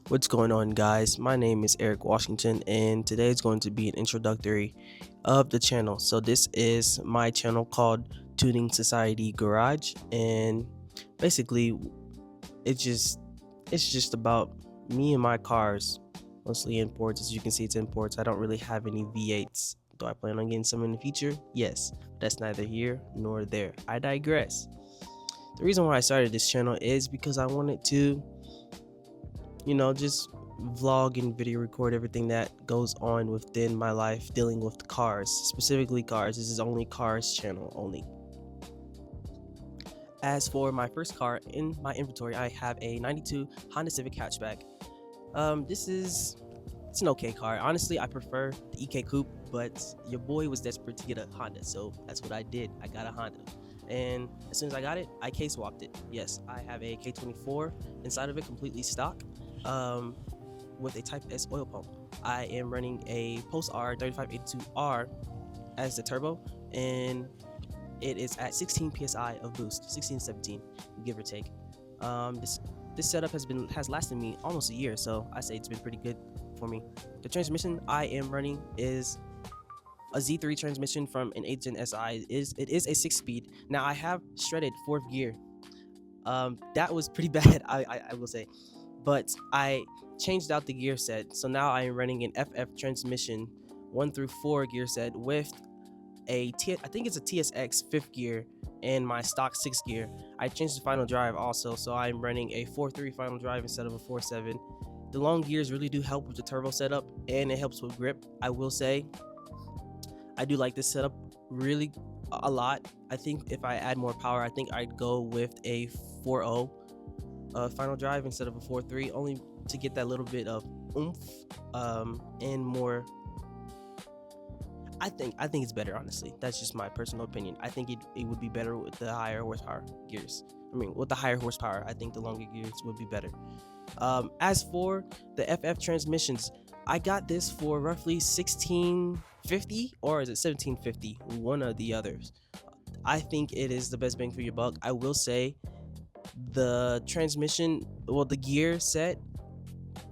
What's going on, guys? My name is Eric Washington, and today is going to be an introductory of the channel. So, this is my channel called Tuning Society Garage, and basically, it's just it's just about me and my cars, mostly imports. As you can see, it's imports. I don't really have any V8s. Do I plan on getting some in the future? Yes, but that's neither here nor there. I digress. The reason why I started this channel is because I wanted to just vlog and video record everything that goes on within my life dealing with cars, specifically cars. This is only cars channel only. As for my first car in my inventory, I have a 92 Honda Civic hatchback. It's an okay car. Honestly, I prefer the EK Coupe, but your boy was desperate to get a Honda, so that's what I did. I got a Honda. And as soon as I got it, I K-swapped it. Yes, I have a K24 inside of it, completely stock, with a Type S oil pump. I am running a Post R 3582R as the turbo, and it is at 16 psi of boost, 16 17, give or take. This setup has lasted me almost a year, so I say it's been pretty good for me. The transmission I am running is a Z3 transmission from an 8 Gen SI. It is a 6-speed. Now I have shredded 4th gear. That was pretty bad, I will say, but I changed out the gear set, so now I am running an FF transmission 1 through 4 gear set with I think it's a TSX 5th gear and my stock 6th gear. I changed the final drive also, so I'm running a 4.3 final drive instead of a 4.7. The long gears really do help with the turbo setup, and it helps with grip. I will say I do like this setup really a lot. I think if I add more power, I think I'd go with a 4.0 final drive instead of a 4.3, only to get that little bit of oomph and more. I think it's better, honestly. That's just my personal opinion. I think it would be better with the higher horsepower gears. With the higher horsepower, I think the longer gears would be better. As for the FF transmissions, I got this for roughly 1650, or is it 1750? One of the others. I think it is the best bang for your buck. I will say the the gear set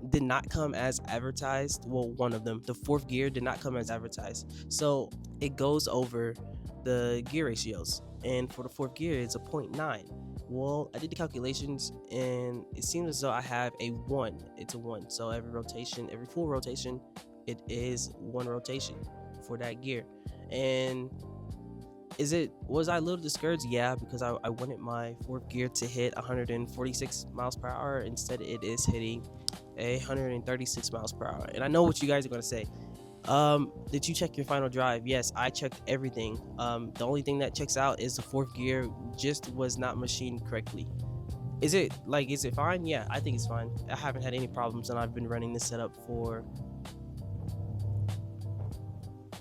did not come as advertised. Well, one of them, the 4th gear, did not come as advertised, so it goes over the gear ratios, and for the 4th gear it's a 0.9. Well, I did the calculations and it seems as though I have a 1. It's a 1, so every full rotation, it is 1 rotation for that gear. And was I a little discouraged? Yeah, because I wanted my 4th gear to hit 146 miles per hour. Instead, it is hitting 136 miles per hour. And I know what you guys are going to say. Did you check your final drive? Yes, I checked everything. The only thing that checks out is the 4th gear just was not machined correctly. Is it fine? Yeah, I think it's fine. I haven't had any problems, and I've been running this setup for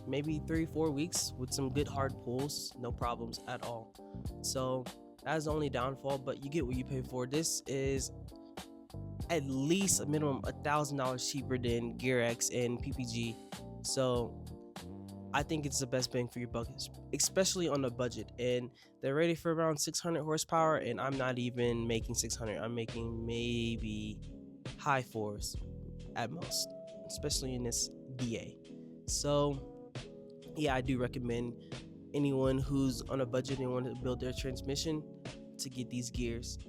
maybe 3-4 weeks with some good hard pulls, no problems at all. So that's the only downfall, but you get what you pay for. This is at least a minimum $1,000 cheaper than GearX and PPG, so I think it's the best bang for your buck, especially on the budget. And they're rated for around 600 horsepower, and I'm not even making 600. I'm making maybe high 4s at most, especially in this DA. So yeah, I do recommend anyone who's on a budget and want to build their transmission to get these gears.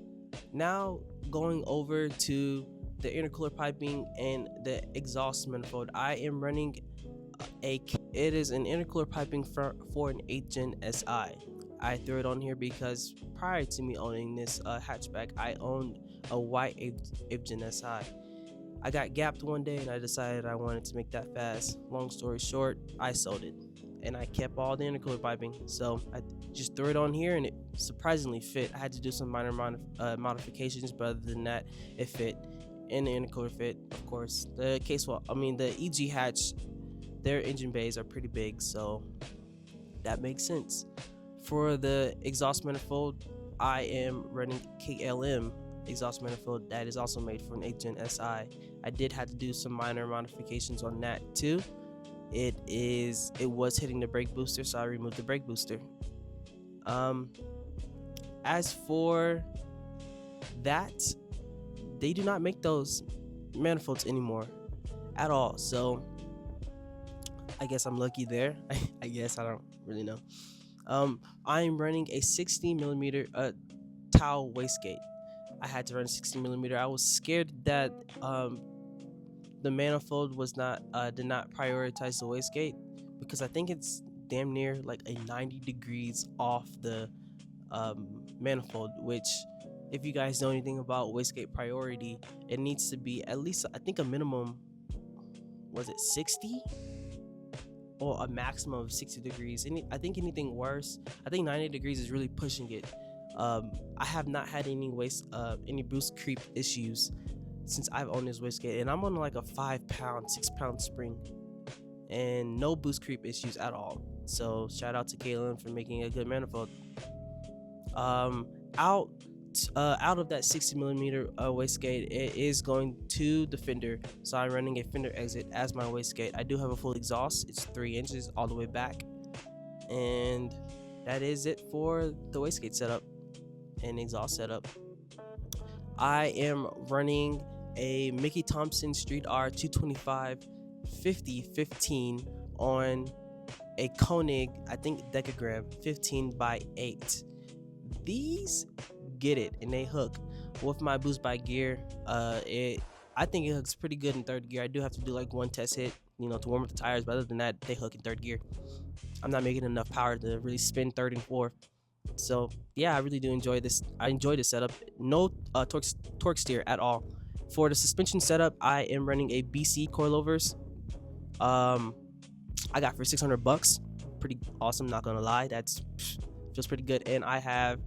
Now, going over to the intercooler piping and the exhaust manifold, I am running it is an intercooler piping for an 8 Gen SI. I threw it on here because prior to me owning this hatchback, I owned a white 8 Gen SI. I got gapped one day and I decided I wanted to make that fast. Long story short, I sold it, and I kept all the intercooler piping. So I just threw it on here, and it surprisingly fit. I had to do some minor modifications, but other than that, it fit. And the intercooler fit, of course. The the EG hatch, their engine bays are pretty big, so that makes sense. For the exhaust manifold, I am running KLM exhaust manifold that is also made for an 8 Gen SI. I did have to do some minor modifications on that too. It was hitting the brake booster, so I removed the brake booster. As for that, they do not make those manifolds anymore at all. So I guess I'm lucky there. I guess I don't really know. I'm running a 60 millimeter towel wastegate. I had to run 60 millimeter. I was scared that the manifold was not did not prioritize the wastegate because I think it's damn near like a 90 degrees off the manifold, which if you guys know anything about wastegate priority, it needs to be at least, I think, a minimum, was it 60 or a maximum of 60 degrees. I think anything worse, I think 90 degrees is really pushing it. I have not had any boost creep issues since I've owned this wastegate, and I'm on like a 5 pound, 6 pound spring, and no boost creep issues at all. So shout out to Kaylin for making a good manifold. Um, out out of that 60 millimeter wastegate, it is going to the fender. So I'm running a fender exit as my wastegate. I do have a full exhaust. It's 3 inches all the way back, and that is it for the wastegate setup and exhaust setup. I am running a Mickey Thompson Street R 225 50/15 on a Koenig, I think decagram 15x8. These get it and they hook with my boost by gear. I think it hooks pretty good in third gear. I do have to do like one test hit, to warm up the tires, but other than that, they hook in third gear. I'm not making enough power to really spin third and fourth. So yeah, I really do enjoy this. I enjoy this setup. No torque steer at all. For the suspension setup, I am running a BC coilovers. I got for $600. Pretty awesome, not gonna lie. That's feels pretty good. And I have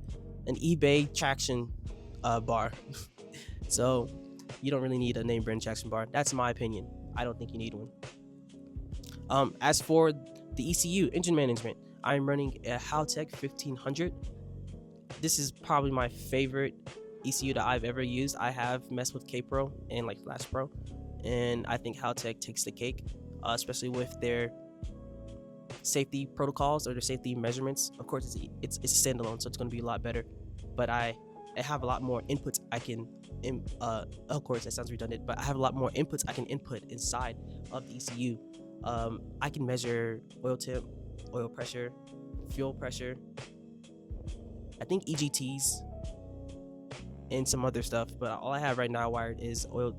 an eBay traction bar. So you don't really need a name brand traction bar. That's my opinion. I don't think you need one. As for the ECU, engine management, I'm running a Haltech 1500. This is probably my favorite ECU that I've ever used. I have messed with K-Pro and like Flash Pro, and I think Haltech takes the cake, especially with their safety protocols or their safety measurements. Of course, it's a standalone, so it's going to be a lot better. But I have a lot more inputs I can. Of course, that sounds redundant, but I have a lot more inputs I can input inside of the ECU. I can measure oil temp, oil pressure, fuel pressure, I think EGTs, and some other stuff. But all I have right now wired is oil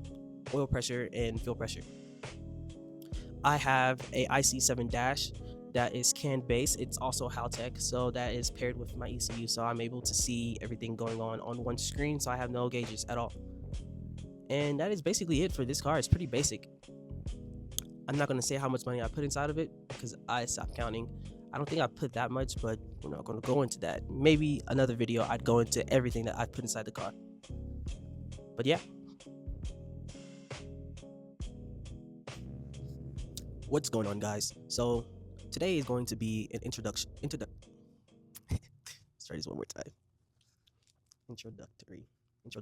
pressure and fuel pressure. I have a IC7 dash that is CAN based. It's also Haltech, so that is paired with my ECU, so I'm able to see everything going on one screen, so I have no gauges at all. And that is basically it for this car. It's pretty basic. I'm not going to say how much money I put inside of it because I stopped counting. I don't think I put that much, but we're not going to go into that. Maybe another video I'd go into everything that I put inside the car. But yeah. What's going on, guys? So today is going to be an introduction. Let's try this one more time. Introductory. What's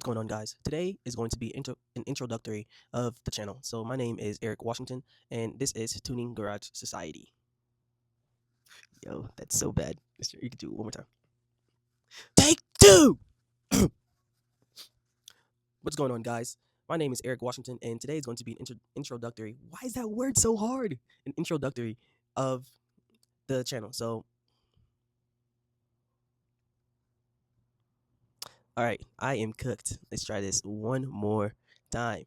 going on, guys? Today is going to be an introductory of the channel. So my name is Eric Washington, and this is Tuning Garage Society. Yo, that's so bad. You can do it one more time. Take two! What's going on, guys? My name is Eric Washington, and today is going to be an introductory. Why is that word so hard? An introductory of the channel. So, all right, I am cooked. Let's try this one more time.